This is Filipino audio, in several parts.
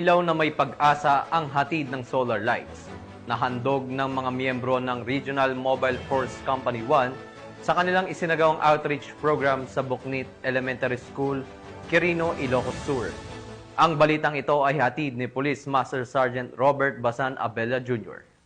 ilaw na may pag-asa ang hatid ng solar lights. Nahandog ng mga miyembro ng Regional Mobile Force Company 1 sa kanilang isinagawang outreach program sa Buknit Elementary School, Quirino, Ilocos Sur. Ang balitang ito ay hatid ni Police Master Sergeant Robert Basan Abella Jr.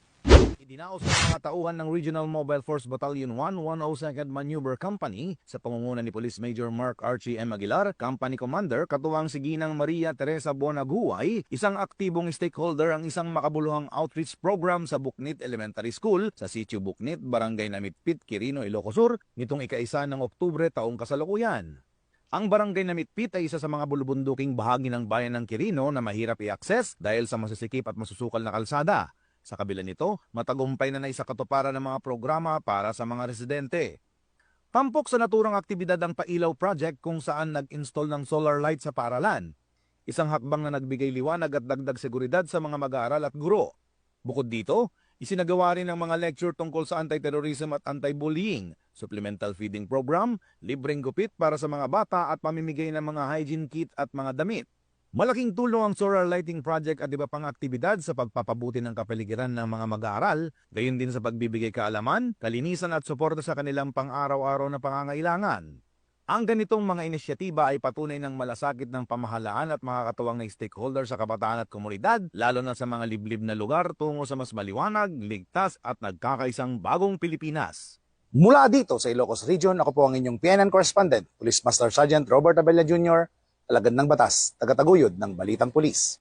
Idinaos ng mga tauhan ng Regional Mobile Force Battalion 1, 102nd Maneuver Company sa pangunguna ni Police Major Mark Archie M. Aguilar, Company Commander, katuwang si Ginang Maria Teresa Bonaguay, isang aktibong stakeholder ang isang makabuluhang outreach program sa Buknit Elementary School sa Sitio Buknit, Barangay Namitpit, Quirino, Ilocos Sur, nitong ika-1 ng Oktubre taong kasalukuyan. Ang Barangay Namitpit ay isa sa mga bulubunduking bahagi ng bayan ng Quirino na mahirap i-access dahil sa masisikip at masusukal na kalsada. Sa kabila nito, matagumpay na naisakatuparan ng mga programa para sa mga residente. Tampok sa naturang aktibidad ang Pailaw Project kung saan nag-install ng solar light sa paaralan. Isang hakbang na nagbigay liwanag at dagdag seguridad sa mga mag-aaral at guro. Bukod dito, isinagawa rin ang mga lecture tungkol sa anti-terrorism at anti-bullying, supplemental feeding program, libreng gupit para sa mga bata at pamimigay ng mga hygiene kit at mga damit. Malaking tulong ang solar lighting project at iba pang aktibidad sa pagpapabuti ng kapaligiran ng mga mag-aaral, gayon din sa pagbibigay kaalaman, kalinisan at suporta sa kanilang pang-araw-araw na pangangailangan. Ang ganitong mga inisyatiba ay patunay ng malasakit ng pamahalaan at makakatuwang na stakeholder sa kabataan at komunidad, lalo na sa mga liblib na lugar tungo sa mas maliwanag, ligtas at nagkakaisang bagong Pilipinas. Mula dito sa Ilocos Region, ako po ang inyong PNN correspondent, Police Master Sergeant Robert Abella Jr., alagad ng batas, tagataguyod ng Balitang Pulis.